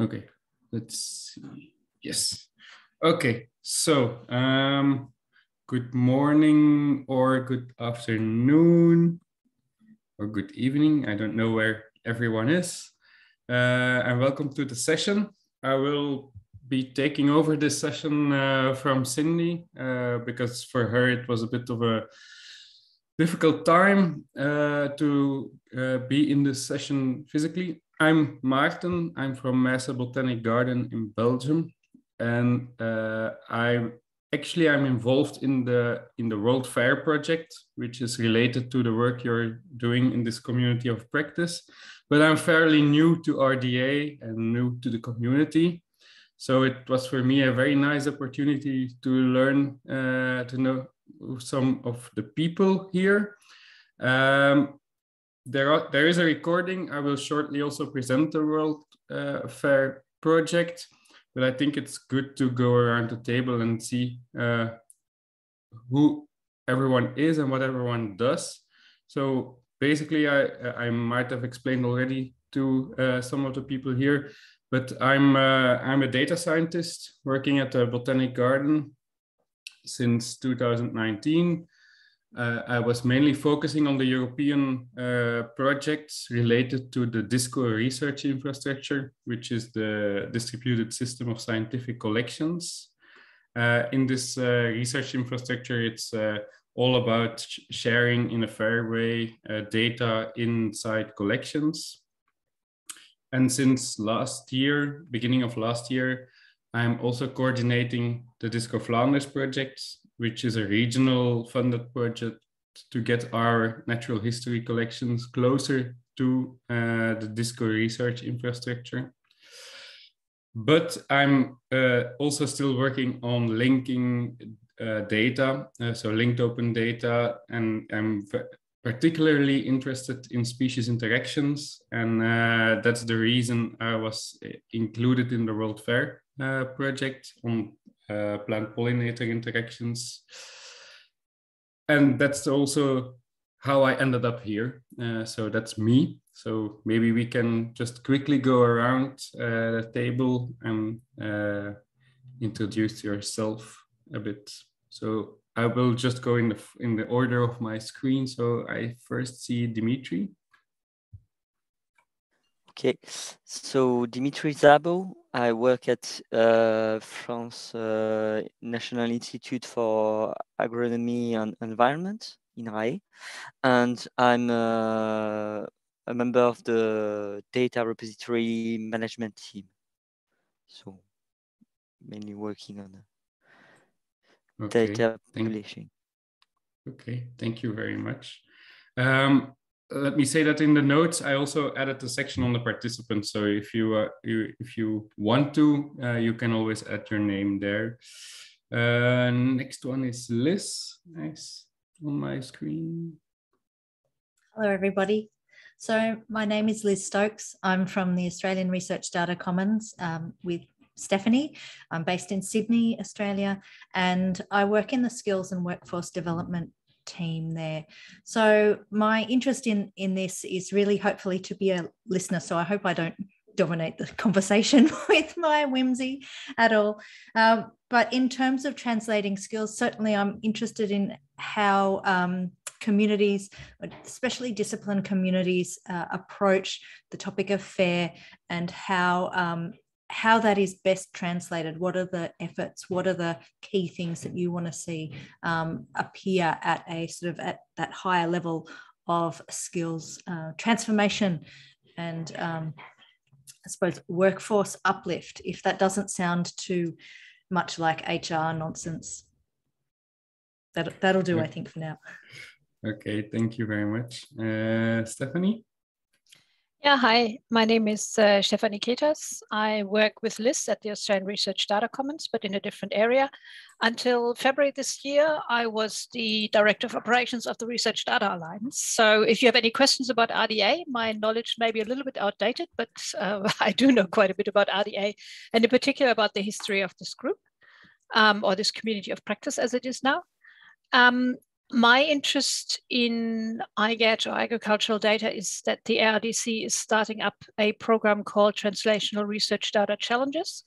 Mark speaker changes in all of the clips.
Speaker 1: Okay, let's see. Yes. Okay, so good morning or good afternoon or good evening. I don't know where everyone is. And welcome to the session. I will be taking over this session from Cindy because for her it was a bit of a difficult time to be in this session physically. I'm Maarten. I'm from Massa Botanic Garden in Belgium, and I'm involved in the World Fair project, which is related to the work you're doing in this community of practice. But I'm fairly new to RDA and new to the community. So it was for me a very nice opportunity to learn, to know some of the people here. There is a recording. I will shortly also present the World Fair project, but I think it's good to go around the table and see who everyone is and what everyone does. So basically, I might have explained already to some of the people here, but I'm a data scientist working at a botanic garden since 2019. I was mainly focusing on the European projects related to the DISCO research infrastructure, which is the distributed system of scientific collections. In this research infrastructure, it's all about sharing in a fair way data inside collections. And since last year, beginning of last year, I'm also coordinating the DISCO Flanders project, which is a regional funded project to get our natural history collections closer to the DISCO research infrastructure. But I'm also still working on linking data, so linked open data, and I'm particularly interested in species interactions, and that's the reason I was included in the World Fair project on plant pollinator interactions. And that's also how I ended up here. So that's me. So maybe we can just quickly go around the table and introduce yourself a bit. So I will just go in the order of my screen. So I first see Dimitri.
Speaker 2: Okay, so Dimitri Szabo. I work at France National Institute for Agronomy and Environment in RAE, and I'm a member of the data repository management team. So mainly working on data publishing.
Speaker 1: Okay, thank you very much. Let me say that in the notes, I also added a section on the participants. So if you want to, you can always add your name there. Next one is Liz. Nice on my screen.
Speaker 3: Hello, everybody. So my name is Liz Stokes. I'm from the Australian Research Data Commons with Stephanie. I'm based in Sydney, Australia, and I work in the skills and workforce development team there. So my interest in this is really hopefully to be a listener. So I hope I don't dominate the conversation with my whimsy at all. But in terms of translating skills, certainly I'm interested in how communities, especially disciplined communities, approach the topic of FAIR and how that is best translated. What are the efforts? What are the key things that you want to see appear at a sort of at that higher level of skills transformation and I suppose workforce uplift, if that doesn't sound too much like HR nonsense. That'll do, I think, for now.
Speaker 1: Okay, thank you very much. Stephanie?
Speaker 4: Yeah, hi, my name is Stephanie Ketas. I work with Liz at the Australian Research Data Commons, but in a different area. Until February this year, I was the Director of Operations of the Research Data Alliance. So if you have any questions about RDA, my knowledge may be a little bit outdated, but I do know quite a bit about RDA, and in particular about the history of this group, or this community of practice as it is now. My interest in IGAD or agricultural data is that the ARDC is starting up a program called Translational Research Data Challenges.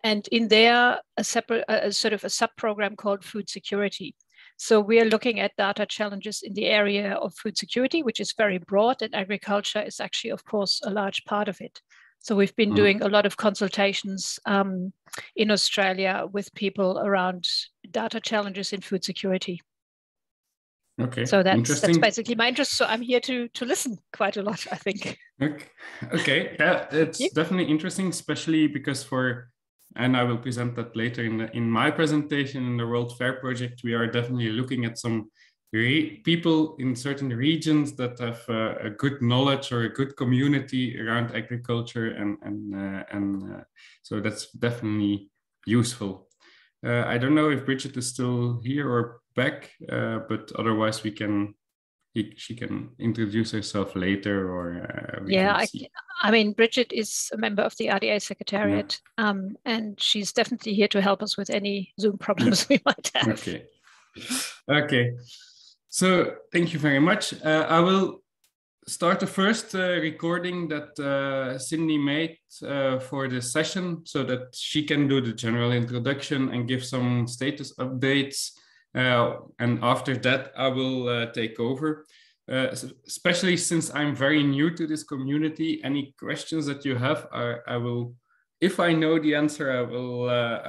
Speaker 4: And in there, a sort of a sub-program called Food Security. So we are looking at data challenges in the area of food security, which is very broad, and agriculture is actually, of course, a large part of it. So we've been doing a lot of consultations in Australia with people around data challenges in food security.
Speaker 1: Okay.
Speaker 4: So that's basically my interest. So I'm here to listen quite a lot, I think.
Speaker 1: Okay. Yeah, it's definitely interesting, especially because and I will present that later in my presentation in the World Fair project, we are definitely looking at some people in certain regions that have a good knowledge or a good community around agriculture, and so that's definitely useful. I don't know if Bridget is still here or back, but otherwise she can introduce herself later, or
Speaker 4: I mean, Bridget is a member of the RDA Secretariat, and she's definitely here to help us with any Zoom problems we might have.
Speaker 1: Okay. So thank you very much. I will start the first recording that Cindy made for this session, so that she can do the general introduction and give some status updates. And after that, I will take over. Especially since I'm very new to this community, any questions that you have, I will, if I know the answer, I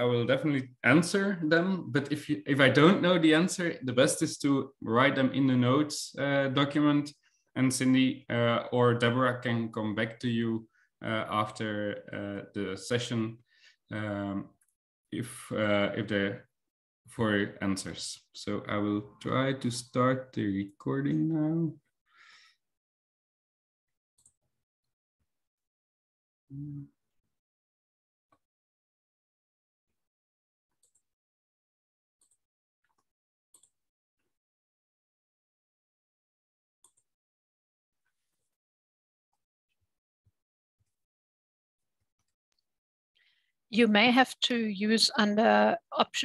Speaker 1: will definitely answer them. But if I don't know the answer, the best is to write them in the notes document, and Cindy or Deborah can come back to you after the session if they're for answers. So I will try to start the recording now.
Speaker 4: You may have to use under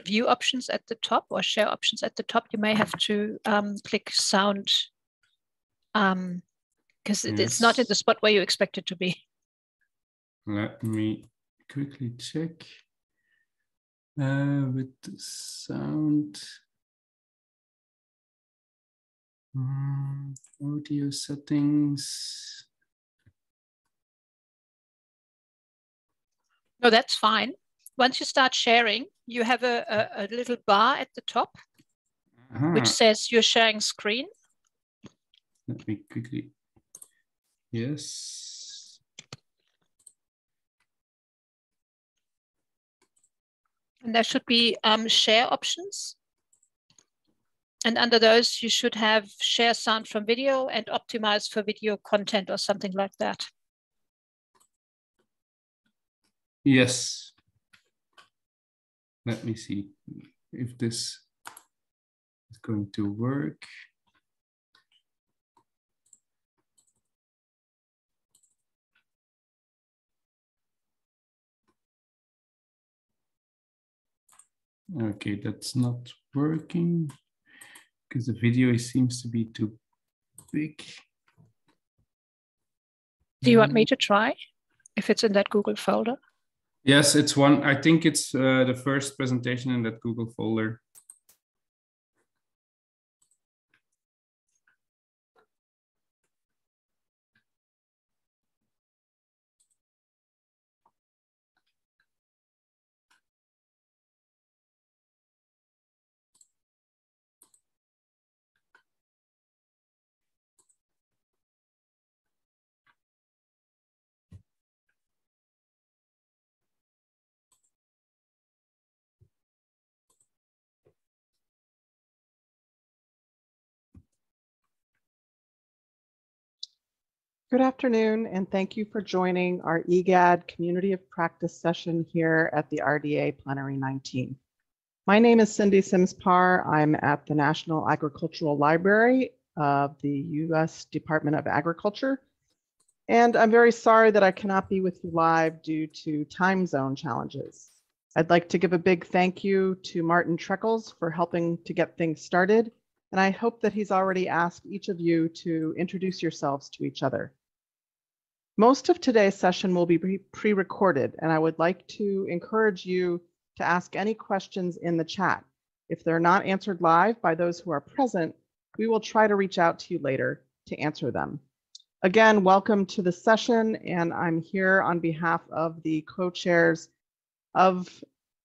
Speaker 4: view options at the top or share options at the top. You may have to click sound because it's not in the spot where you expect it to be.
Speaker 1: Let me quickly check with the sound. Audio settings.
Speaker 4: No, that's fine. Once you start sharing, you have a little bar at the top, which says you're sharing screen.
Speaker 1: Let me quickly. Yes.
Speaker 4: And there should be share options. And under those, you should have share sound from video and optimize for video content or something like that.
Speaker 1: Yes. Let me see if this is going to work. Okay, that's not working because the video seems to be too big.
Speaker 4: Do you want me to try if it's in that Google folder?
Speaker 1: Yes, it's one. I think it's the first presentation in that Google folder.
Speaker 5: Good afternoon, and thank you for joining our IGAD Community of Practice session here at the RDA Plenary 19. My name is Cindy Sims-Parr. I'm at the National Agricultural Library of the U.S. Department of Agriculture, and I'm very sorry that I cannot be with you live due to time zone challenges. I'd like to give a big thank you to Martin Treckles for helping to get things started, and I hope that he's already asked each of you to introduce yourselves to each other. Most of today's session will be pre-recorded, and I would like to encourage you to ask any questions in the chat. If they're not answered live by those who are present, we will try to reach out to you later to answer them. Again, welcome to the session, and I'm here on behalf of the co-chairs of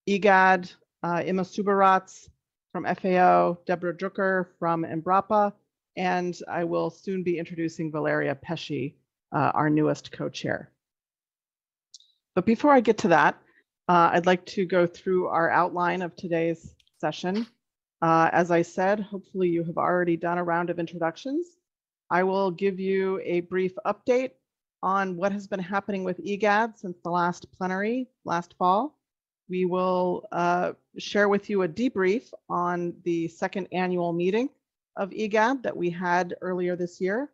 Speaker 5: IGAD, Ima Subarats from FAO, Deborah Drucker from Embrapa, and I will soon be introducing Valeria Pesci, our newest co-chair. But before I get to that, I'd like to go through our outline of today's session. As I said, hopefully you have already done a round of introductions. I will give you a brief update on what has been happening with IGAD since the last plenary last fall. We will share with you a debrief on the second annual meeting of IGAD that we had earlier this year.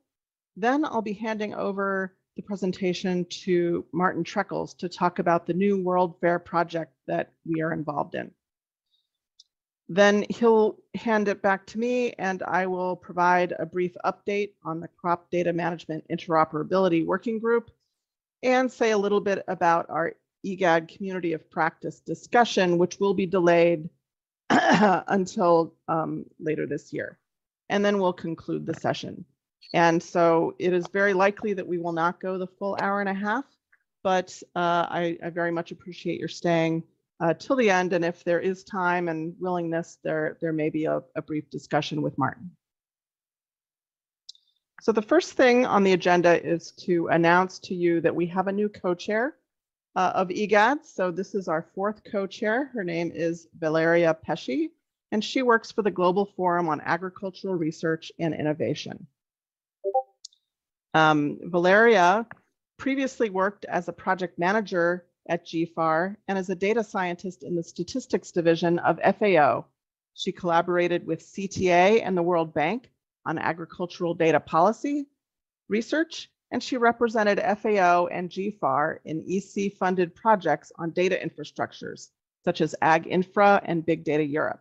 Speaker 5: Then I'll be handing over the presentation to Martin Treckles to talk about the new World Fair project that we are involved in. Then he'll hand it back to me, and I will provide a brief update on the CoP Data Management Interoperability Working Group and say a little bit about our IGAD Community of Practice discussion, which will be delayed until later this year. And then we'll conclude the session. And so it is very likely that we will not go the full hour and a half, but I very much appreciate your staying till the end, and if there is time and willingness, there may be a brief discussion with Martin. So the first thing on the agenda is to announce to you that we have a new co-chair of IGAD. So this is our fourth co-chair. Her name is Valeria Pesci, and she works for the Global Forum on Agricultural Research and Innovation. Valeria previously worked as a project manager at GFAR and as a data scientist in the statistics division of FAO. She collaborated with CTA and the World Bank on agricultural data policy research, and she represented FAO and GFAR in EC-funded projects on data infrastructures, such as Ag Infra and Big Data Europe.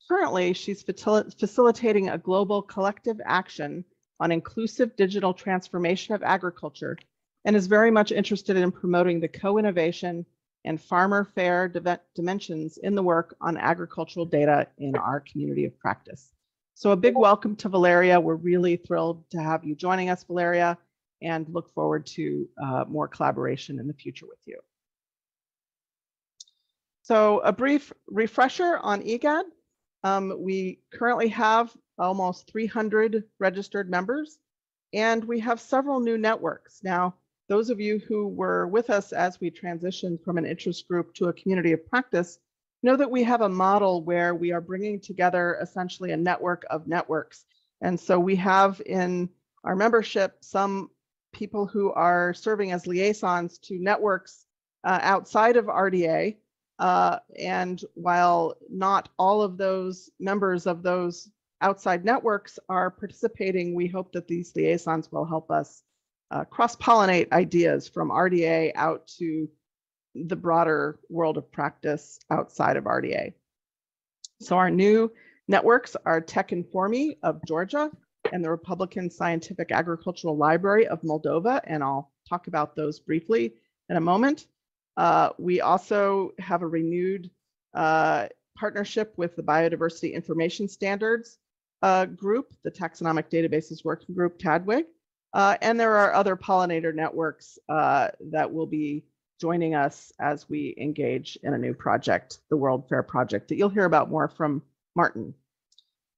Speaker 5: Currently, she's facilitating a global collective action on inclusive digital transformation of agriculture, and is very much interested in promoting the co-innovation and farmer fair dimensions in the work on agricultural data in our community of practice. So a big welcome to Valeria. We're really thrilled to have you joining us, Valeria, and look forward to more collaboration in the future with you. So a brief refresher on IGAD. We currently have almost 300 registered members, and we have several new networks. Now, those of you who were with us as we transitioned from an interest group to a community of practice know that we have a model where we are bringing together essentially a network of networks. And so we have in our membership some people who are serving as liaisons to networks outside of RDA. And while not all of those members of those outside networks are participating, we hope that these liaisons will help us cross-pollinate ideas from RDA out to the broader world of practice outside of RDA. So our new networks are Tech Informi of Georgia and the Republican Scientific Agricultural Library of Moldova, and I'll talk about those briefly in a moment. We also have a renewed partnership with the Biodiversity Information Standards group, the Taxonomic Databases Working Group, TADWIG. And there are other pollinator networks that will be joining us as we engage in a new project, the World Fair project, that you'll hear about more from Martin.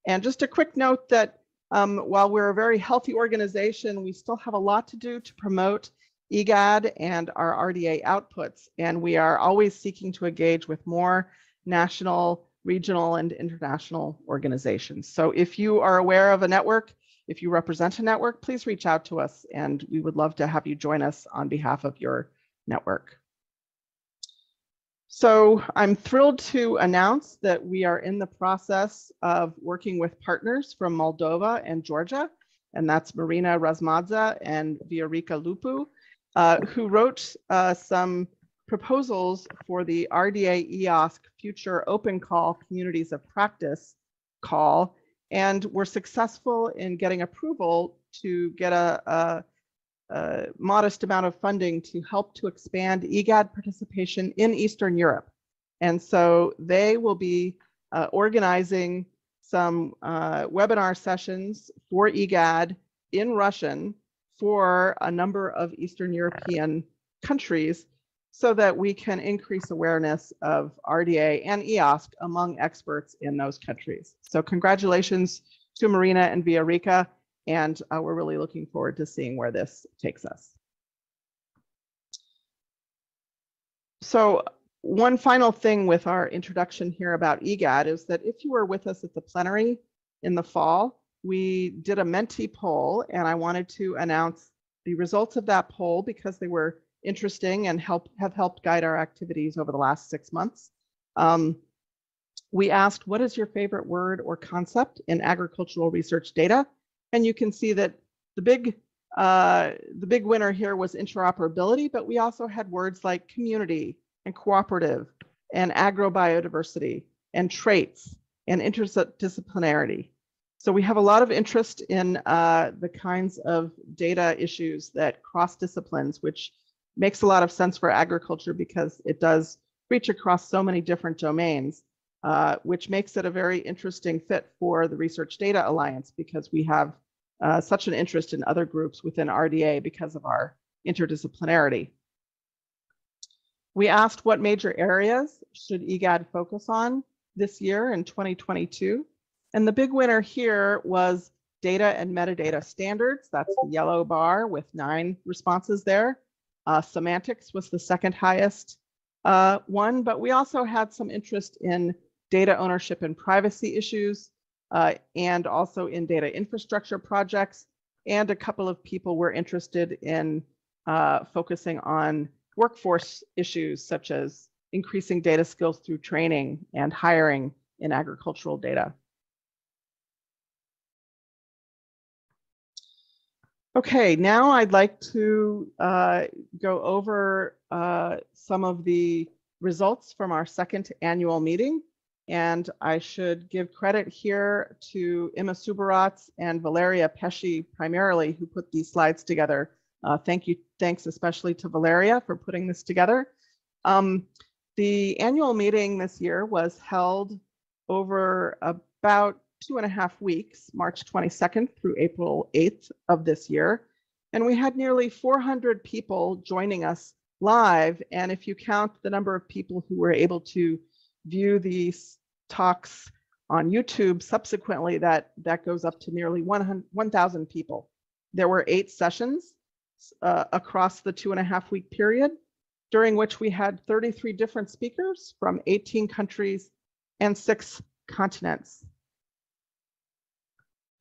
Speaker 5: And just a quick note that while we're a very healthy organization, we still have a lot to do to promote IGAD and our RDA outputs. And we are always seeking to engage with more national, regional, and international organizations. So if you are aware of a network, if you represent a network, please reach out to us, and we would love to have you join us on behalf of your network. So I'm thrilled to announce that we are in the process of working with partners from Moldova and Georgia, and that's Marina Razmadza and Viorica Lupu, who wrote some proposals for the RDA EOSC Future Open Call Communities of Practice call. And we're successful in getting approval to get a modest amount of funding to help to expand IGAD participation in Eastern Europe. And so they will be organizing some webinar sessions for IGAD in Russian for a number of Eastern European countries so that we can increase awareness of RDA and EOSC among experts in those countries. So congratulations to Marina and Viorica, and we're really looking forward to seeing where this takes us. So one final thing with our introduction here about IGAD is that if you were with us at the plenary in the fall, we did a Menti poll, and I wanted to announce the results of that poll because they were interesting and have helped guide our activities over the last 6 months. We asked, what is your favorite word or concept in agricultural research data? And you can see that the big winner here was interoperability, but we also had words like community and cooperative and agrobiodiversity and traits and interdisciplinarity. So we have a lot of interest in the kinds of data issues that cross disciplines, which makes a lot of sense for agriculture because it does reach across so many different domains, which makes it a very interesting fit for the Research Data Alliance because we have such an interest in other groups within RDA because of our interdisciplinarity. We asked what major areas should IGAD focus on this year in 2022. And the big winner here was data and metadata standards. That's the yellow bar with 9 responses there. Semantics was the second highest one, but we also had some interest in data ownership and privacy issues, and also in data infrastructure projects. And a couple of people were interested in focusing on workforce issues, such as increasing data skills through training and hiring in agricultural data. Okay, now I'd like to go over some of the results from our second annual meeting. And I should give credit here to Emma Subarats and Valeria Pesci primarily, who put these slides together. Thanks especially to Valeria for putting this together. The annual meeting this year was held over about 2.5 weeks, March 22nd through April 8th of this year. And we had nearly 400 people joining us live. And if you count the number of people who were able to view these talks on YouTube subsequently, that goes up to nearly 1,000 people. There were 8 sessions across the 2.5 week period, during which we had 33 different speakers from 18 countries and 6 continents.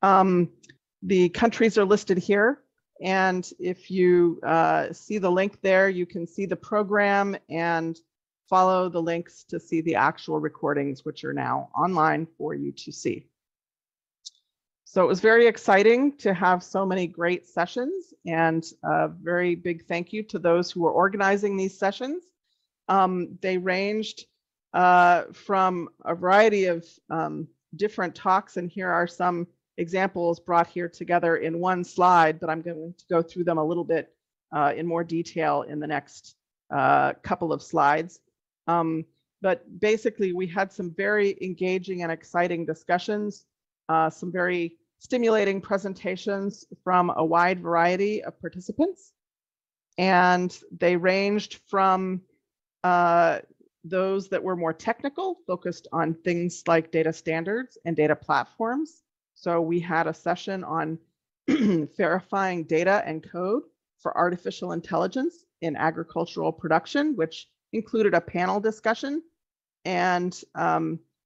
Speaker 5: The countries are listed here, and if you see the link there, you can see the program and follow the links to see the actual recordings, which are now online for you to see. So it was very exciting to have so many great sessions, and a very big thank you to those who were organizing these sessions. They ranged from a variety of different talks, and here are some examples brought here together in one slide, but I'm going to go through them a little bit in more detail in the next couple of slides. But basically, we had some very engaging and exciting discussions, some very stimulating presentations from a wide variety of participants. And they ranged from those that were more technical, focused on things like data standards and data platforms. So we had a session on verifying data and code for artificial intelligence in agricultural production, which included a panel discussion and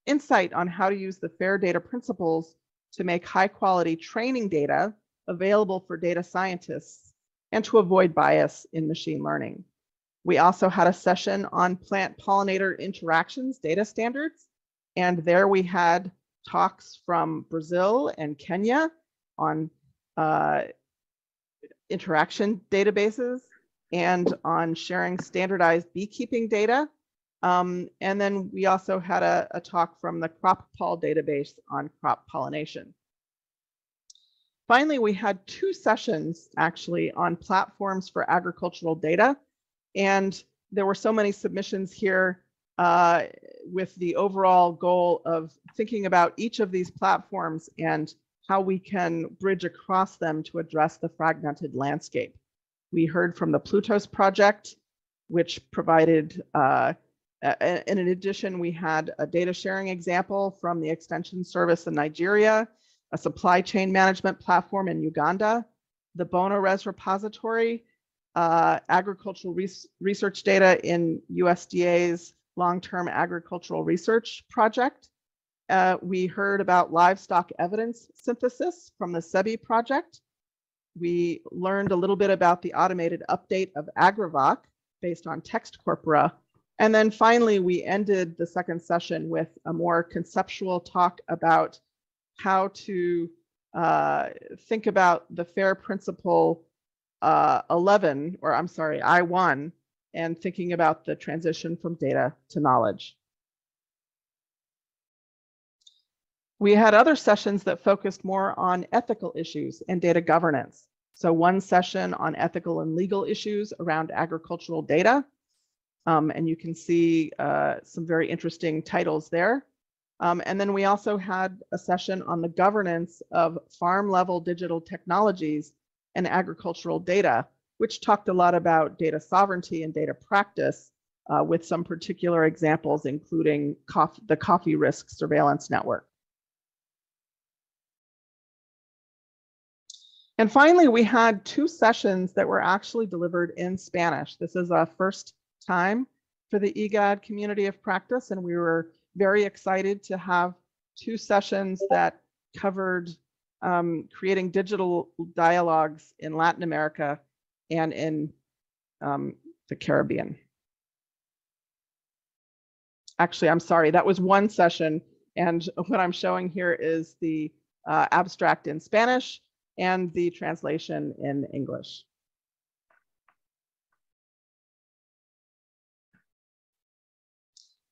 Speaker 5: insight on how to use the FAIR data principles to make high quality training data available for data scientists and to avoid bias in machine learning. We also had a session on plant pollinator interactions data standards, and there we had talks from Brazil and Kenya on interaction databases and on sharing standardized beekeeping data. And then we also had a talk from the CropPol database on crop pollination. Finally, we had 2 sessions actually on platforms for agricultural data. And there were so many submissions here with the overall goal of thinking about each of these platforms and how we can bridge across them to address the fragmented landscape. We heard from the Plutos project, which provided, in addition, we had a data sharing example from the Extension Service in Nigeria, a supply chain management platform in Uganda, the BonoRes repository, agricultural research data in USDA's long-term agricultural research project. We heard about livestock evidence synthesis from the SEBI project. We learned a little bit about the automated update of AgriVoc based on text corpora. And then finally, we ended the second session with a more conceptual talk about how to think about the FAIR Principle 11, or I'm sorry, I1, and thinking about the transition from data to knowledge. We had other sessions that focused more on ethical issues and data governance. So one session on ethical and legal issues around agricultural data. And you can see some very interesting titles there. And then we also had a session on the governance of farm-level digital technologies and agricultural data, which talked a lot about data sovereignty and data practice with some particular examples, including the coffee risk surveillance network. And finally, we had 2 sessions that were actually delivered in Spanish. This is a first time for the IGAD community of practice, and we were very excited to have 2 sessions that covered creating digital dialogues in Latin America and in the Caribbean. Actually, I'm sorry, that was one session, and what I'm showing here is the abstract in Spanish and the translation in English.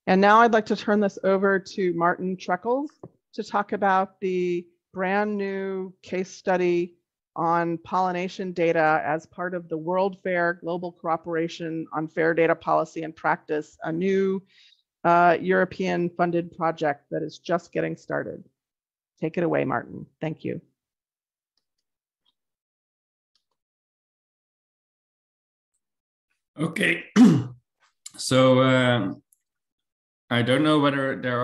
Speaker 5: And now I'd like to turn this over to Martin Treckles to talk about the brand new case study on pollination data as part of the World Fair Global Cooperation on Fair Data Policy and Practice, a new European funded project that is just getting started. Take it away, Martin. Thank you.
Speaker 1: Okay, so I don't know whether there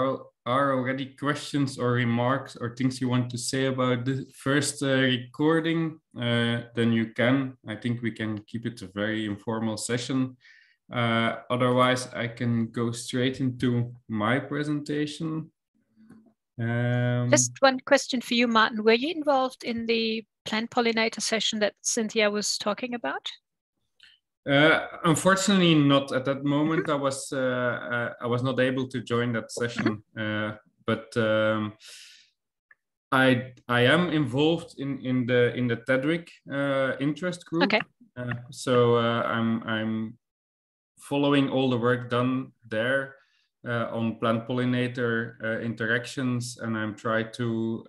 Speaker 1: are already questions or remarks or things you want to say about the first recording. Then you can. I think we can keep it a very informal session. Otherwise, I can go straight into my presentation.
Speaker 4: Just one question for you, Martin. Were you involved in the plant pollinator session that Cynthia was talking about?
Speaker 1: Unfortunately, not at that moment. I was not able to join that session, but I am involved in the TEDWIC interest group.
Speaker 4: Okay.
Speaker 1: So I'm following all the work done there on plant pollinator interactions, and I'm trying to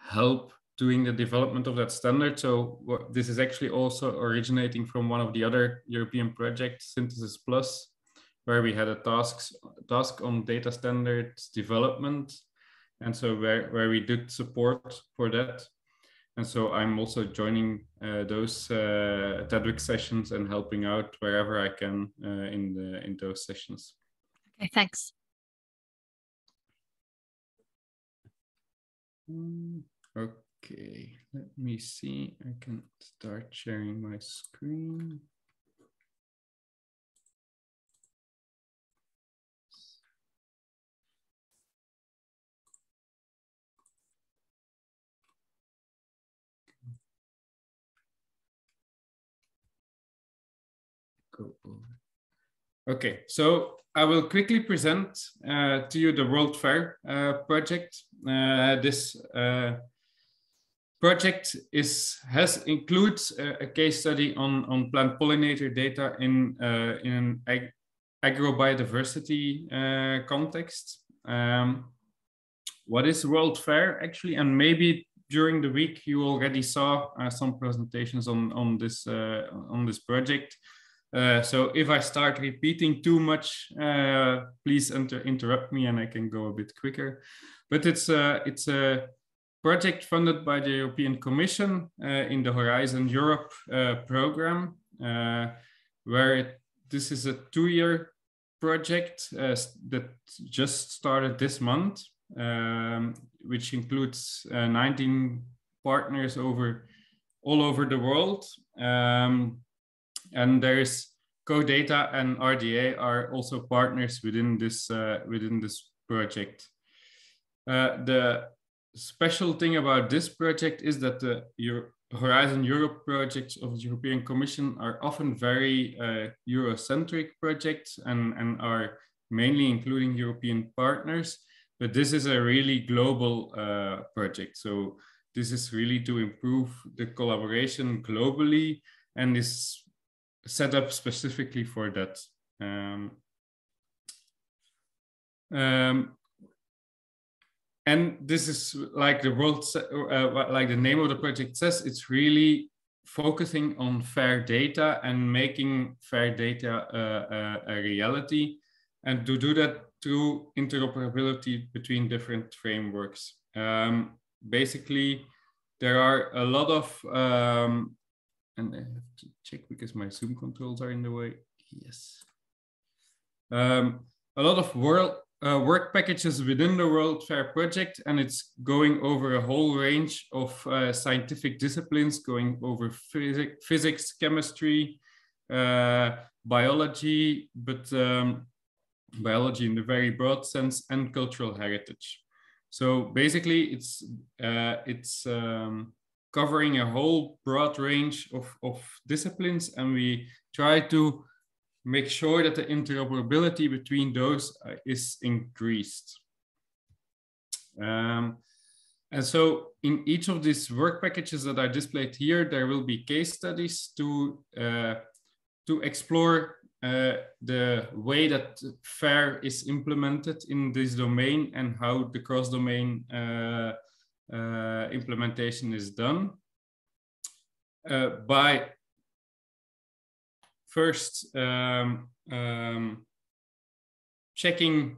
Speaker 1: help doing the development of that standard. So this is actually also originating from one of the other European projects, Synthesis Plus, where we had a task on data standards development. And so where we did support for that. And so I'm also joining those TEDWIC sessions and helping out wherever I can in those sessions.
Speaker 4: Okay, thanks.
Speaker 1: Okay, let me see. I can start sharing my screen. Go over. Okay, so I will quickly present to you the World Fair project. This project includes a case study on plant pollinator data in an agrobiodiversity context. What is World Fair actually? And maybe during the week, you already saw some presentations on this project. So if I start repeating too much, please interrupt me and I can go a bit quicker. But it's a project funded by the European Commission in the Horizon Europe program, where this is a 2-year project that just started this month, which includes 19 partners all over the world. And there's CoData and RDA are also partners within this project. The special thing about this project is that the Horizon Europe projects of the European Commission are often very Eurocentric projects and are mainly including European partners, but this is a really global project. So this is really to improve the collaboration globally and is set up specifically for that. And this is like like the name of the project says, it's really focusing on fair data and making fair data a reality, and to do that through interoperability between different frameworks. Basically, there are a lot of, and I have to check because my Zoom controls are in the way. Yes. A lot of work packages within the World Fair project, and it's going over a whole range of scientific disciplines, going over physics, chemistry, biology, but biology in the very broad sense, and cultural heritage. So basically, it's covering a whole broad range of disciplines, and we try to make sure that the interoperability between those is increased. And so in each of these work packages that are displayed here, there will be case studies to explore the way that FAIR is implemented in this domain and how the cross-domain implementation is done. By first checking,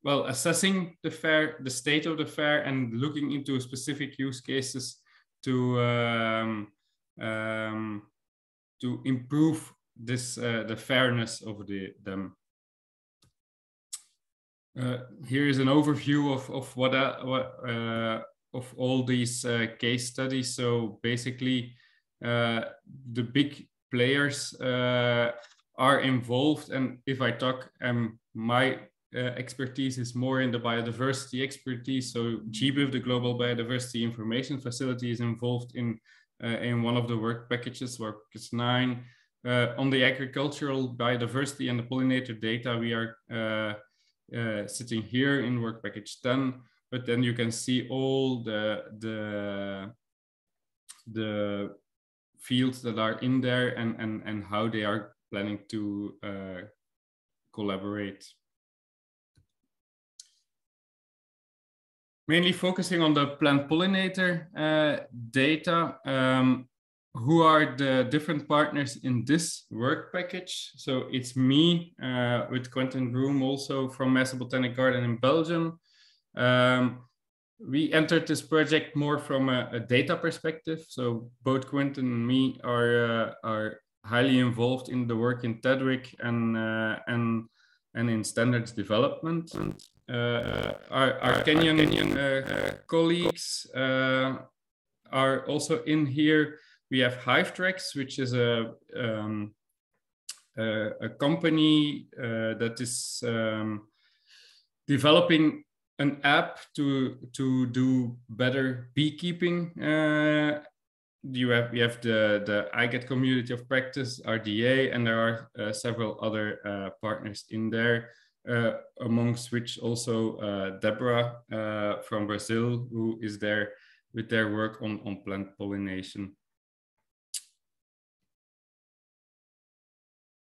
Speaker 1: assessing the state of the FAIR and looking into specific use cases to improve this the fairness of them. Here is an overview of all these case studies. So basically, the big players are involved, and if I talk, my expertise is more in the biodiversity expertise. So GBIF, the Global Biodiversity Information Facility, is involved in one of the work packages, work package 9. On the agricultural biodiversity and the pollinator data, we are sitting here in work package 10, but then you can see all the fields that are in there and how they are planning to collaborate. Mainly focusing on the plant pollinator data. Who are the different partners in this work package? So it's me with Quentin Broom, also from Master Botanic Garden in Belgium. We entered this project more from a data perspective. So both Quentin and me are highly involved in the work in TEDWIC and in standards development. Our Kenyan colleagues are also in here. We have HiveTracks, which is a company that is developing an app to do better beekeeping. We have the IGAD community of practice, RDA, and there are several other partners in there, amongst which also Deborah from Brazil, who is there with their work on plant pollination.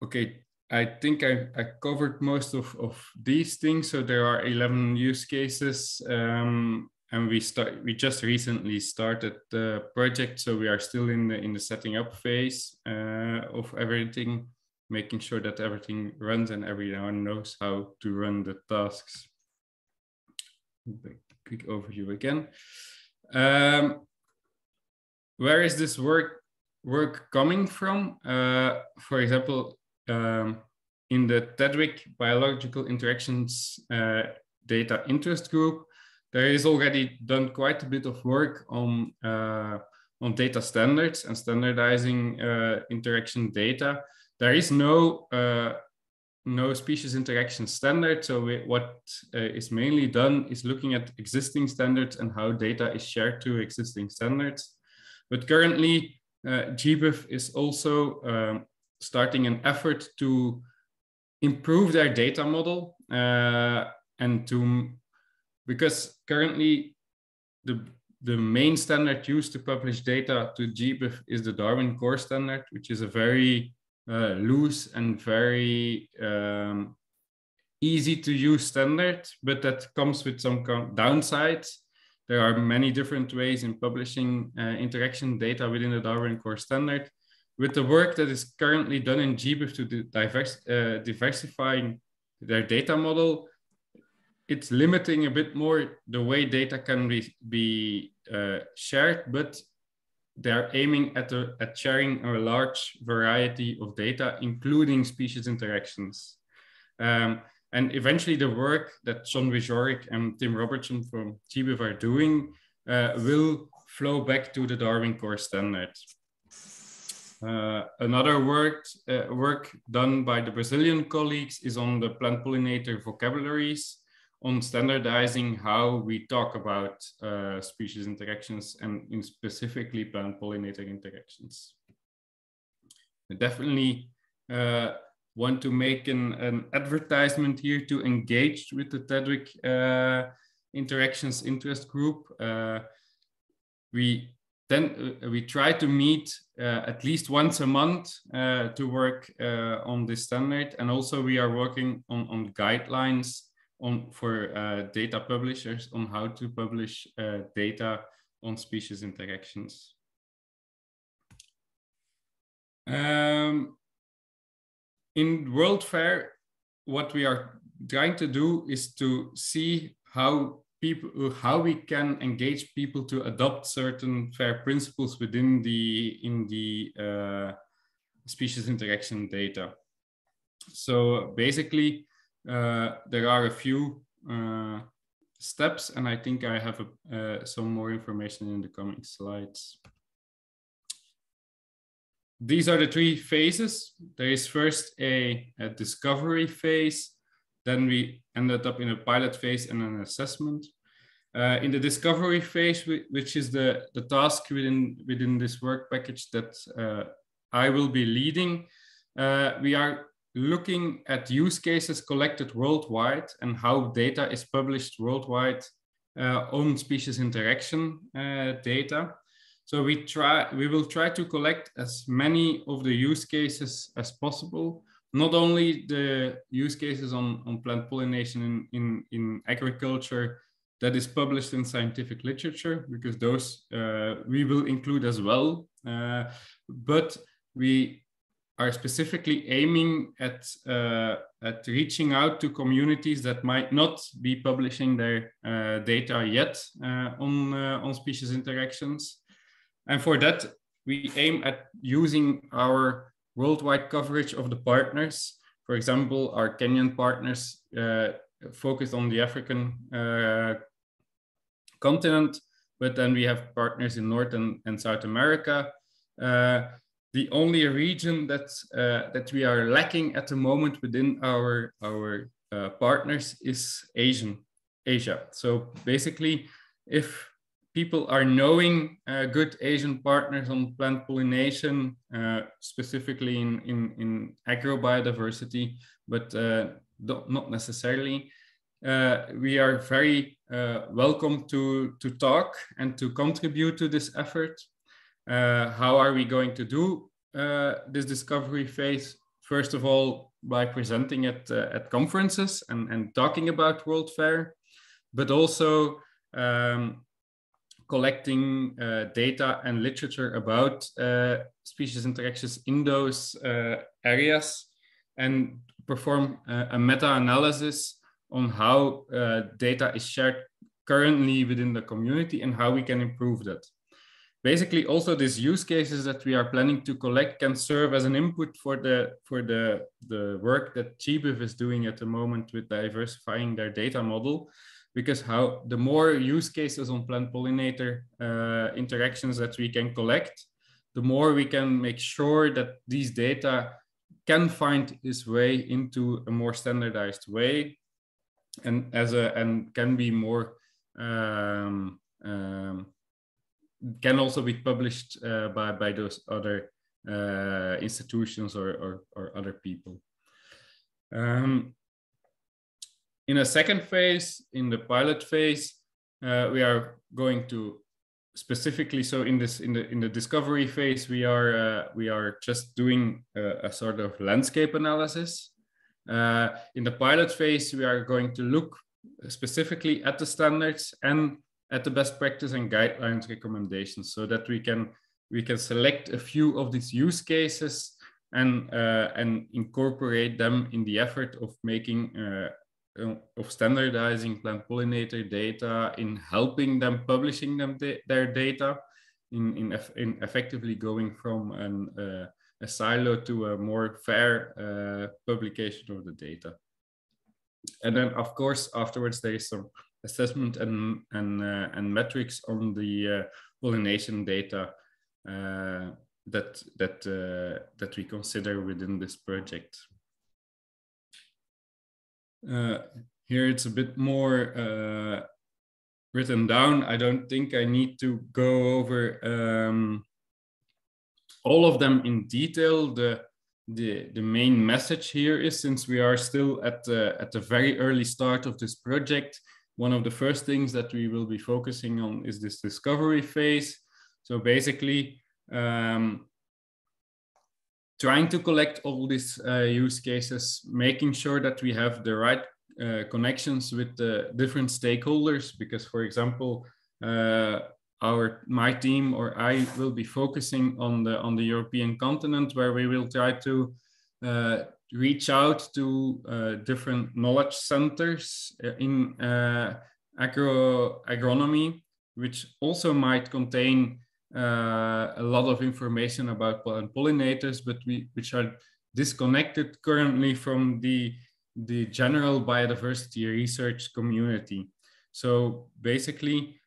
Speaker 1: Okay, I think I covered most of these things. So there are 11 use cases, and we just recently started the project, so we are still in the setting up phase of everything, making sure that everything runs and everyone knows how to run the tasks. Quick overview again. Where is this work coming from? For example, in the TEDWIC Biological Interactions Data Interest Group, there is already done quite a bit of work on data standards and standardizing interaction data. There is no species interaction standard. So what is mainly done is looking at existing standards and how data is shared to existing standards. But currently, GBIF is also starting an effort to improve their data model because currently the main standard used to publish data to GBIF is the Darwin Core Standard, which is a very loose and very easy to use standard, but that comes with some downsides. There are many different ways in publishing interaction data within the Darwin Core Standard. With the work that is currently done in GBIF to diversifying their data model, it's limiting a bit more the way data can be shared, but they're aiming at sharing a large variety of data, including species interactions. And eventually the work that John Wieczorek and Tim Robertson from GBIF are doing will flow back to the Darwin Core Standard. Another work done by the Brazilian colleagues is on the plant pollinator vocabularies, on standardizing how we talk about species interactions and in specifically plant pollinator interactions. I definitely want to make an advertisement here to engage with the TEDWIC Interactions Interest Group. We try to meet at least once a month to work on this standard, and also we are working on guidelines for data publishers on how to publish data on species interactions. In World Fair, what we are trying to do is to see how we can engage people to adopt certain FAIR principles within the species interaction data. So basically, there are a few steps, and I think I have some more information in the coming slides. These are the three phases. There is first a discovery phase, then we ended up in a pilot phase and an assessment. In the discovery phase, which is the task within this work package that I will be leading, we are looking at use cases collected worldwide and how data is published worldwide on species interaction data. So we will try to collect as many of the use cases as possible, not only the use cases on plant pollination in agriculture that is published in scientific literature, because those we will include as well, but we are specifically aiming at reaching out to communities that might not be publishing their data yet on species interactions. And for that, we aim at using our worldwide coverage of the partners. For example, our Kenyan partners focus on the African continent, but then we have partners in North and South America. The only region that we are lacking at the moment within our partners is Asia. So basically, if people are knowing good Asian partners on plant pollination, specifically in agrobiodiversity, but not necessarily, we are very welcome to talk and to contribute to this effort. How are we going to do this discovery phase? First of all, by presenting at conferences and talking about World Fair, but also collecting data and literature about species interactions in those areas, and perform a meta-analysis on how data is shared currently within the community and how we can improve that. Basically, also these use cases that we are planning to collect can serve as an input for the work that GBIF is doing at the moment with diversifying their data model, because the more use cases on plant pollinator interactions that we can collect, the more we can make sure that these data can find its way into a more standardized way, and can be more can also be published by those other institutions or other people. In a second phase, in the pilot phase, we are going to specifically, so in the discovery phase, we are just doing a sort of landscape analysis. In the pilot phase, we are going to look specifically at the standards and at the best practice and guidelines recommendations, so that we can select a few of these use cases and incorporate them in the effort of making of standardizing plant pollinator data, in helping them publishing their data, in effectively going from a silo to a more fair publication of the data. And then, of course, afterwards there is some assessment and metrics on the pollination data that we consider within this project. Here it's a bit more written down. I don't think I need to go over all of them in detail. The main message here is, since we are still at the very early start of this project, one of the first things that we will be focusing on is this discovery phase. So basically, trying to collect all these use cases, making sure that we have the right connections with the different stakeholders, because, for example, my team or I will be focusing on the European continent, where we will try to reach out to different knowledge centers in agronomy, which also might contain a lot of information about pollinators, but which are disconnected currently from the general biodiversity research community. So basically,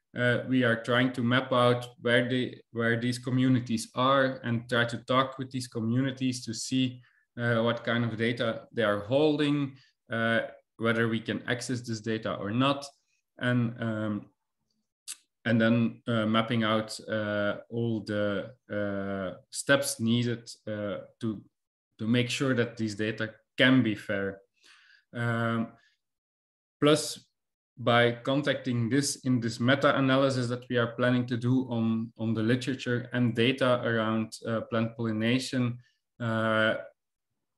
Speaker 1: we are trying to map out where these communities are and try to talk with these communities to see what kind of data they are holding, whether we can access this data or not, and then mapping out all the steps needed to make sure that these data can be fair. Plus, by contacting this in this meta-analysis that we are planning to do on the literature and data around plant pollination,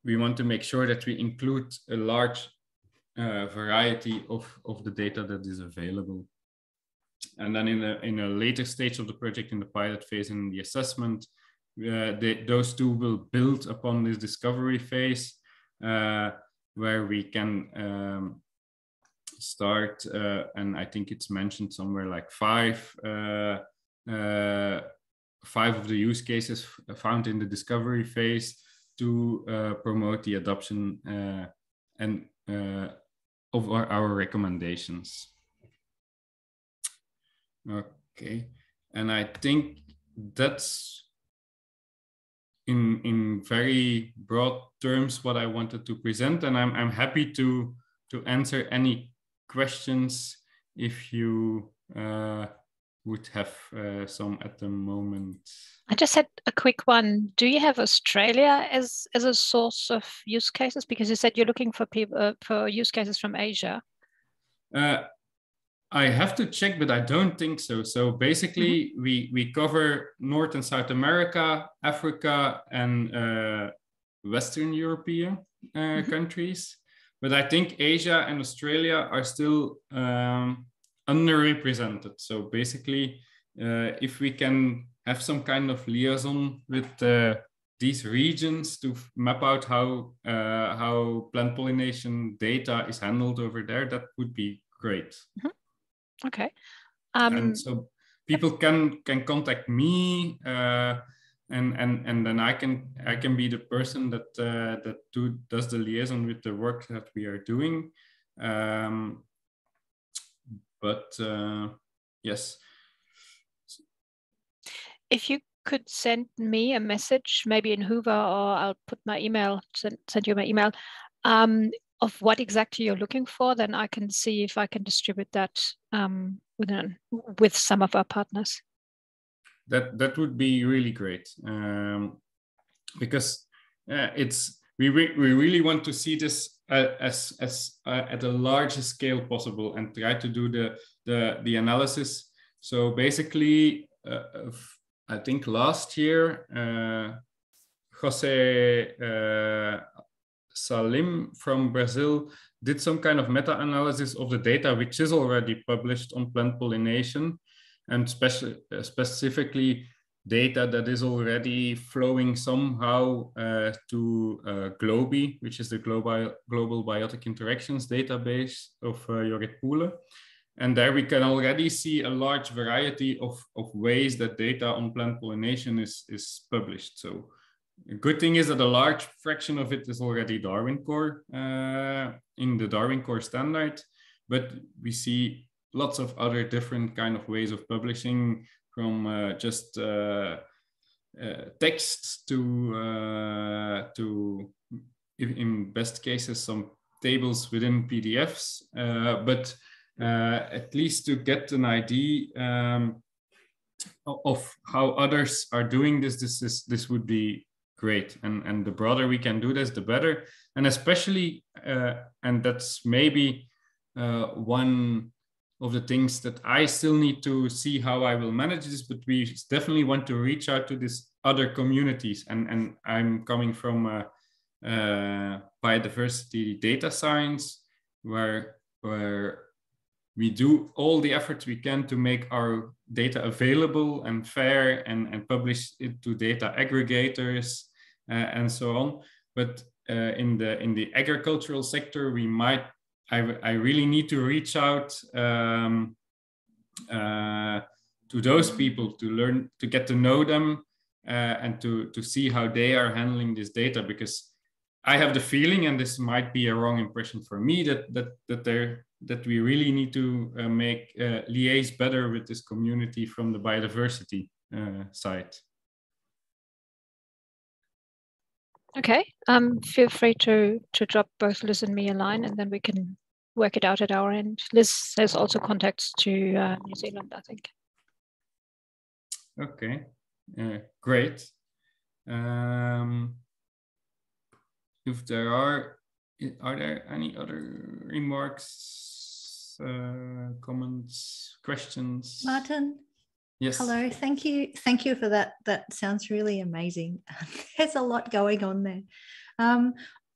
Speaker 1: we want to make sure that we include a large variety of the data that is available. And then in a later stage of the project, in the pilot phase and the assessment, those two will build upon this discovery phase, where we can start, and I think it's mentioned somewhere, like five of the use cases found in the discovery phase to promote the adoption and of our recommendations. Okay, and I think that's in very broad terms what I wanted to present, and I'm happy to answer any questions if you would have some at the moment.
Speaker 4: I just had a quick one. Do you have Australia as a source of use cases? Because you said you're looking for people for use cases from Asia.
Speaker 1: I have to check, but I don't think so. So basically, we cover North and South America, Africa, and Western European countries. But I think Asia and Australia are still underrepresented. So basically, if we can have some kind of liaison with these regions to map out how plant pollination data is handled over there, that would be great.
Speaker 4: Mm-hmm. Okay.
Speaker 1: And so people can contact me, and then I can be the person that does the liaison with the work that we are doing. Yes.
Speaker 4: If you could send me a message, maybe in Hoover, or I'll put my email, send you my email, of what exactly you're looking for, then I can see if I can distribute that with some of our partners.
Speaker 1: That would be really great, because we really want to see this as at the largest scale possible and try to do the analysis. So basically, I think last year, Jose Salim from Brazil did some kind of meta-analysis of the data, which is already published on plant pollination, and specifically data that is already flowing somehow to GLOBI, which is the Global Biotic Interactions database of Jorrit Poele. And there we can already see a large variety of ways that data on plant pollination is published. So a good thing is that a large fraction of it is already Darwin Core, in the Darwin Core standard, but we see lots of other different kind of ways of publishing, from just text to in best cases, some tables within PDFs, but at least to get an idea of how others are doing this would be great. And the broader we can do this, the better. And especially, and that's maybe one of the things that I still need to see how I will manage this, but we definitely want to reach out to these other communities. And I'm coming from biodiversity data science, where we do all the efforts we can to make our data available and fair and publish it to data aggregators and so on. But in the agricultural sector, I really need to reach out to those people to learn, to get to know them, and to see how they are handling this data, because I have the feeling, and this might be a wrong impression for me, that we really need to liaise better with this community from the biodiversity side.
Speaker 4: Okay, feel free to drop both Liz and me a line, and then we can work it out at our end. Liz has also contacts to New Zealand, I think.
Speaker 1: Okay, great. If there are there any other remarks, comments, questions?
Speaker 3: Martin?
Speaker 1: Yes.
Speaker 3: Hello, thank you for that. That sounds really amazing. There's a lot going on there.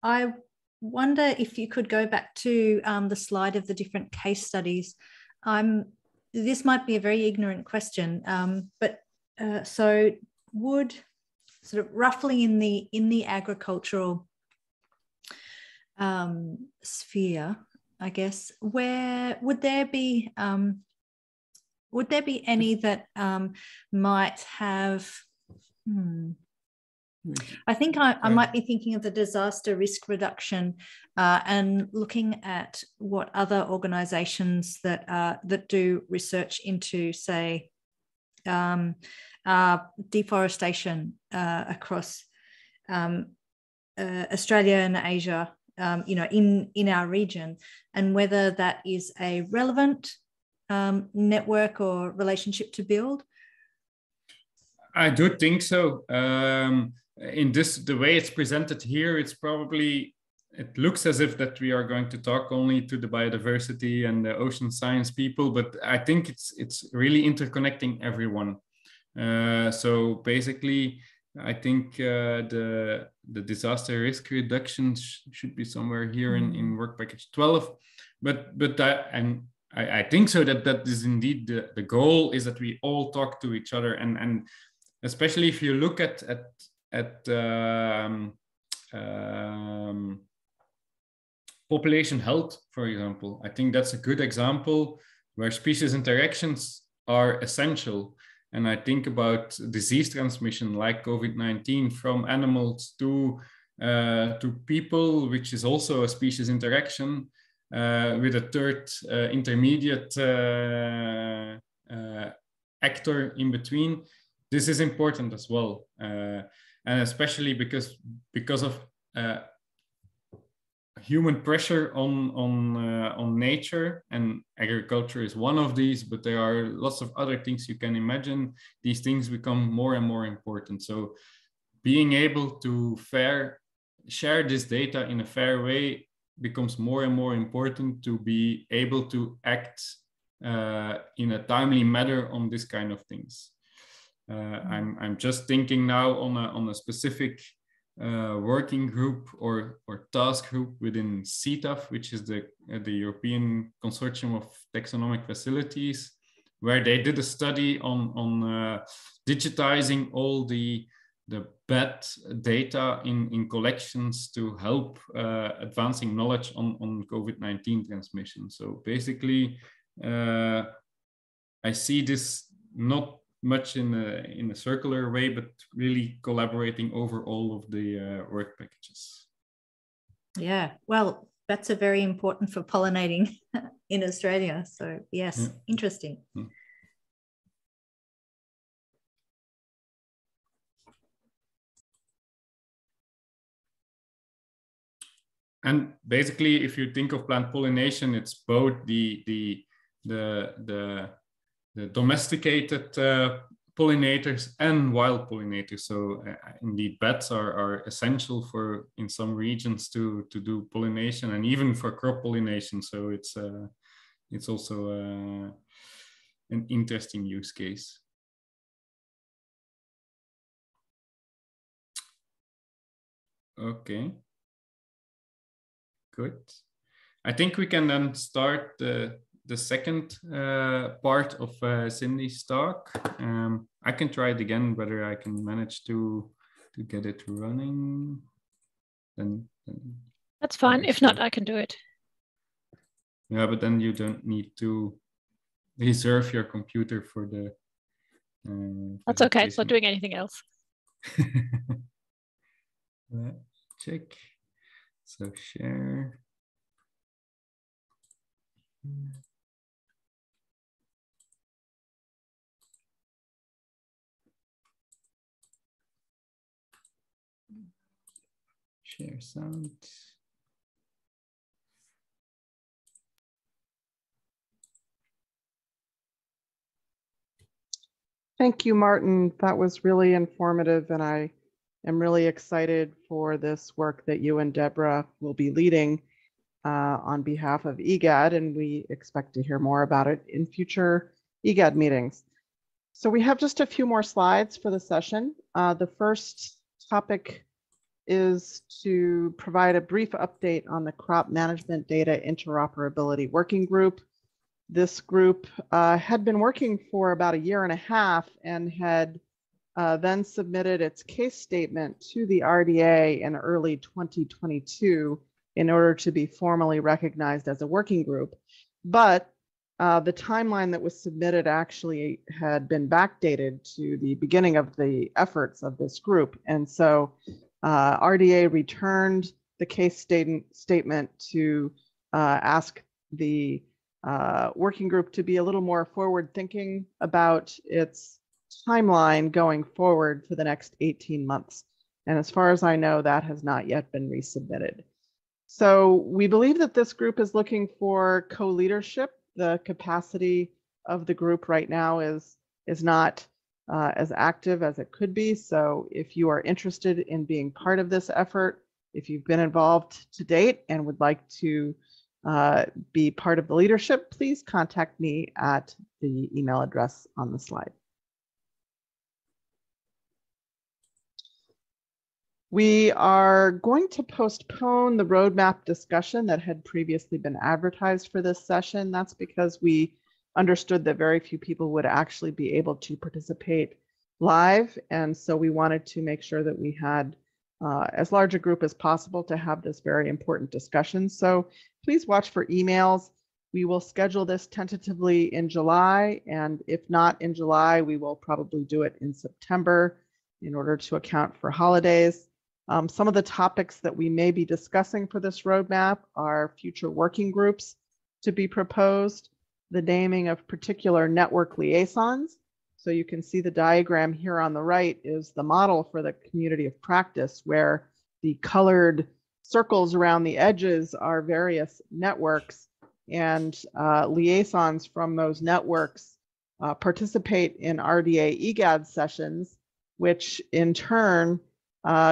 Speaker 3: I wonder if you could go back to the slide of the different case studies. This might be a very ignorant question, but so would sort of roughly in the agricultural sphere, I guess, where would there be any that might have, I think I might be thinking of the disaster risk reduction and looking at what other organisations that do research into, say, deforestation across Australia and Asia, in our region, and whether that is a relevant network or relationship to build?
Speaker 1: I do think so. In the way it's presented here, it looks as if that we are going to talk only to the biodiversity and the ocean science people, but I think it's really interconnecting everyone. So basically, I think the disaster risk reduction should be somewhere here in work package 12, but I think so that is indeed the goal, is that we all talk to each other, and especially if you look at population health, for example. I think that's a good example where species interactions are essential. And I think about disease transmission like COVID-19 from animals to people, which is also a species interaction with a third intermediate actor in between. This is important as well, and especially because of human pressure on nature, and agriculture is one of these, but there are lots of other things you can imagine. These things become more and more important. So being able to share this data in a fair way becomes more and more important, to be able to act in a timely manner on this kind of things. I'm just thinking now on a specific working group or task group within CTAF, which is the European Consortium of Taxonomic Facilities, where they did a study on digitizing all the bad data in collections to help advancing knowledge on COVID-19 transmission. So basically, I see this not much in a circular way, but really collaborating over all of the work packages.
Speaker 3: Yeah, well, bats are very important for pollinating in Australia. So yes, interesting.
Speaker 1: And basically, if you think of plant pollination, it's both the domesticated pollinators and wild pollinators. So indeed, bats are essential in some regions to do pollination, and even for crop pollination. So it's also an interesting use case. Okay, good. I think we can then start the second part of Cindy's talk. I can try it again, whether I can manage to get it running. Then
Speaker 4: that's fine. If not, I can do it.
Speaker 1: Yeah, but then you don't need to reserve your computer for the.
Speaker 4: That's okay. It's not doing anything else.
Speaker 1: Check. So share. Share sound.
Speaker 5: Thank you, Martin. That was really informative, and I am really excited for this work that you and Deborah will be leading on behalf of IGAD, and we expect to hear more about it in future IGAD meetings. So we have just a few more slides for the session. The first topic is to provide a brief update on the Crop Management Data Interoperability Working Group. This group had been working for about 1.5 years and had then submitted its case statement to the RDA in early 2022 in order to be formally recognized as a working group. But the timeline that was submitted actually had been backdated to the beginning of the efforts of this group. And so RDA returned the case statement to ask the working group to be a little more forward thinking about its timeline going forward for the next 18 months. And as far as I know, that has not yet been resubmitted. So we believe that this group is looking for co-leadership. The capacity of the group right now is not as active as it could be. So if you are interested in being part of this effort, if you've been involved to date and would like to be part of the leadership, please contact me at the email address on the slide. We are going to postpone the roadmap discussion that had previously been advertised for this session. That's because we understood that very few people would actually be able to participate live. And so we wanted to make sure that we had as large a group as possible to have this very important discussion. So please watch for emails. We will schedule this tentatively in July, and if not in July, we will probably do it in September in order to account for holidays. Some of the topics that we may be discussing for this roadmap are future working groups to be proposed, the naming of particular network liaisons. So you can see the diagram here on the right is the model for the community of practice, where the colored circles around the edges are various networks, and liaisons from those networks participate in RDA IGAD sessions, which in turn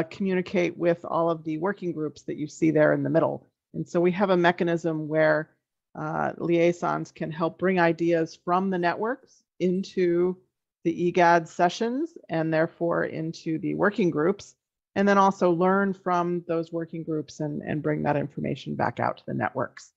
Speaker 5: communicate with all of the working groups that you see there in the middle. And so we have a mechanism where liaisons can help bring ideas from the networks into the IGAD sessions and therefore into the working groups, and then also learn from those working groups and bring that information back out to the networks.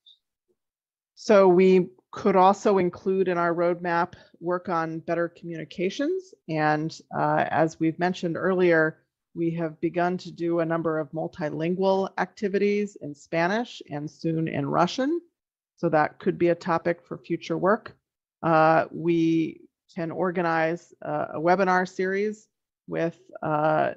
Speaker 5: So we could also include in our roadmap work on better communications. And as we've mentioned earlier, we have begun to do a number of multilingual activities in Spanish and soon in Russian. So that could be a topic for future work. We can organize a webinar series with a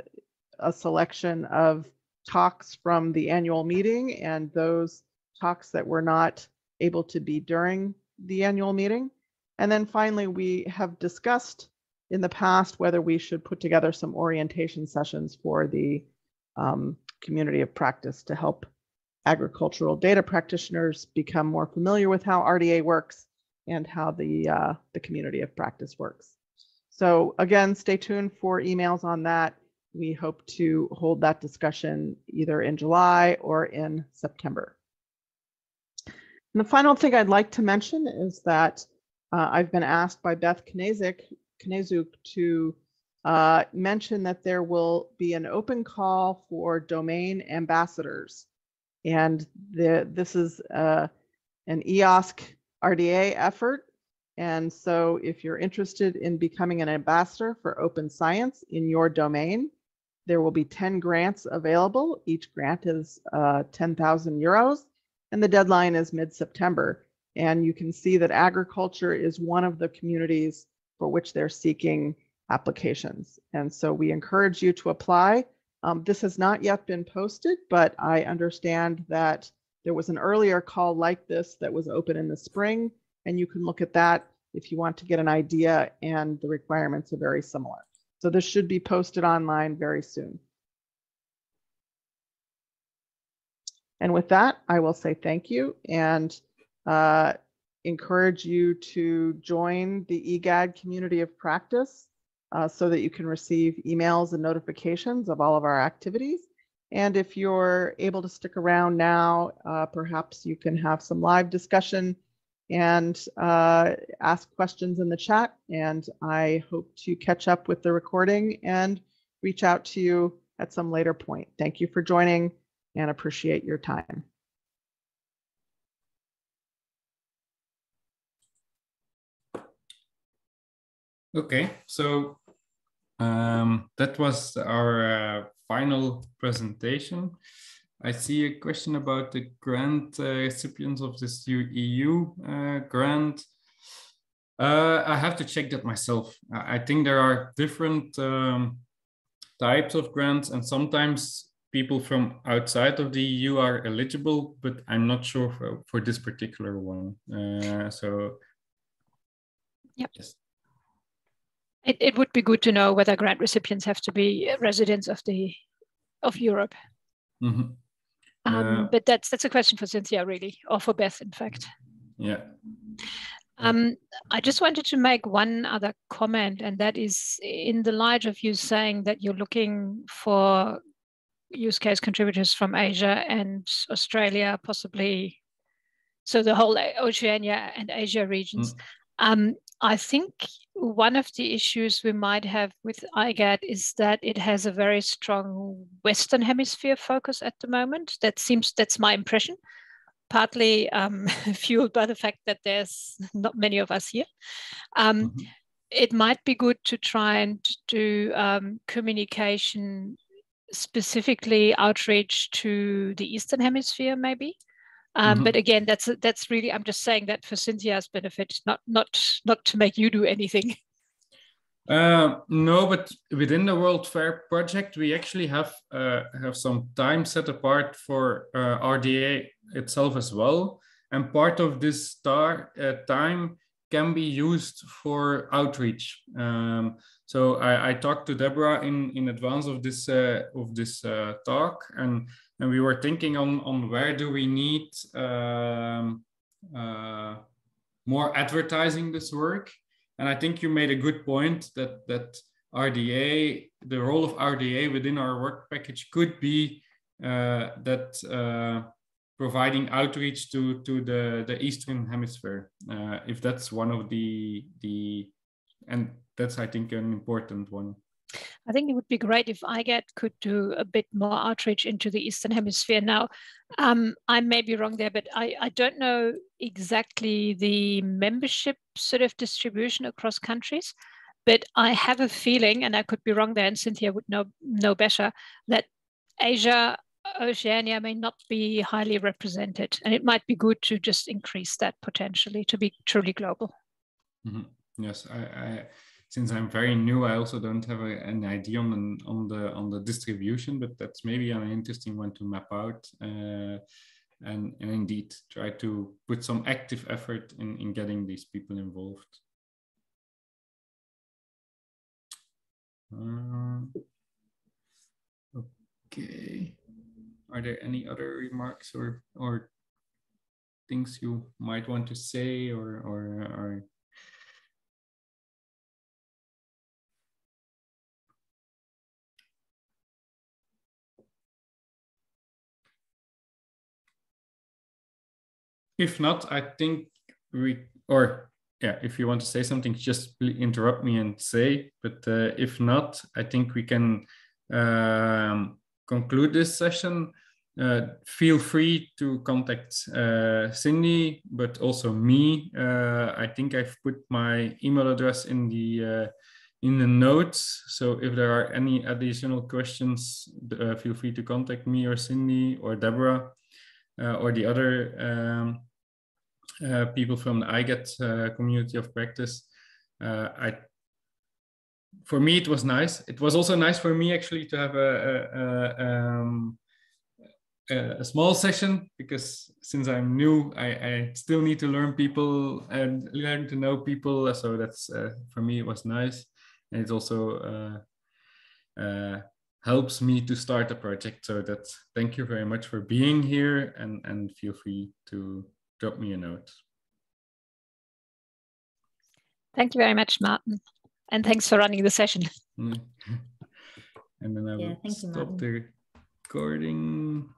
Speaker 5: selection of talks from the annual meeting and those talks that were not able to be during the annual meeting. And then finally, we have discussed in the past whether we should put together some orientation sessions for the community of practice to help agricultural data practitioners become more familiar with how RDA works and how the community of practice works. So again, stay tuned for emails on that. We hope to hold that discussion either in July or in September. And the final thing I'd like to mention is that I've been asked by Beth Knezuk to mention that there will be an open call for domain ambassadors. And this is an EOSC RDA effort. And so if you're interested in becoming an ambassador for open science in your domain, there will be 10 grants available. Each grant is 10,000 euros. And the deadline is mid-September. And you can see that agriculture is one of the communities for which they're seeking applications. And so we encourage you to apply. This has not yet been posted, but I understand that there was an earlier call like this that was open in the spring, and you can look at that if you want to get an idea, and the requirements are very similar. So this should be posted online very soon. And with that, I will say thank you and encourage you to join the IGAD community of practice so that you can receive emails and notifications of all of our activities. And if you're able to stick around now, perhaps you can have some live discussion and ask questions in the chat. And I hope to catch up with the recording and reach out to you at some later point. Thank you for joining and appreciate your time.
Speaker 1: Okay, so that was our final presentation. I see a question about the grant recipients of this EU grant. I have to check that myself. I think there are different types of grants, and sometimes people from outside of the EU are eligible, but I'm not sure for this particular one. So,
Speaker 4: yep.
Speaker 1: Yes.
Speaker 4: It would be good to know whether grant recipients have to be residents of Europe.
Speaker 1: Mm-hmm.
Speaker 4: But that's a question for Cynthia, really, or for Beth, in fact.
Speaker 1: Yeah.
Speaker 4: I just wanted to make one other comment, and that is in the light of you saying that you're looking for use case contributors from Asia and Australia, possibly, so the whole Oceania and Asia regions. I think one of the issues we might have with IGAD is that it has a very strong Western Hemisphere focus at the moment. That's my impression, partly fueled by the fact that there's not many of us here. It might be good to try and do communication, specifically outreach to the Eastern Hemisphere, maybe. But again, that's really, I'm just saying that for Cynthia's benefit, not to make you do anything.
Speaker 1: No, but within the World Fair project, we actually have some time set apart for RDA itself as well, and part of this time can be used for outreach. So I talked to Deborah in advance of this talk, and we were thinking on where do we need more advertising this work. And I think you made a good point that RDA, the role of RDA within our work package could be providing outreach to the Eastern Hemisphere, if that's one of and that's, I think, an important one.
Speaker 4: I think it would be great if IGAD could do a bit more outreach into the Eastern Hemisphere. Now, I may be wrong there, but I don't know exactly the membership sort of distribution across countries, but I have a feeling, and I could be wrong there, and Cynthia would know better, that Asia, Oceania may not be highly represented, and it might be good to just increase that potentially to be truly global.
Speaker 1: Yes, I since I'm very new, I also don't have an idea on the distribution, but that's maybe an interesting one to map out, and indeed try to put some active effort in getting these people involved. Okay. Are there any other remarks or things you might want to say or if not, I think if you want to say something, just interrupt me and say, but if not, I think we can conclude this session. Feel free to contact Cindy, but also me. I think I've put my email address in the notes. So if there are any additional questions, feel free to contact me or Cindy or Deborah or the other people from the IGAD community of practice. For me, it was nice. It was also nice for me actually to have a small session, because since I'm new, I still need to learn people and learn to know people. So that's for me, it was nice, and it also helps me to start a project. So that's, thank you very much for being here, and feel free to drop me a note.
Speaker 4: Thank you very much, Martin, and thanks for running the session.
Speaker 1: And then I will stop the recording.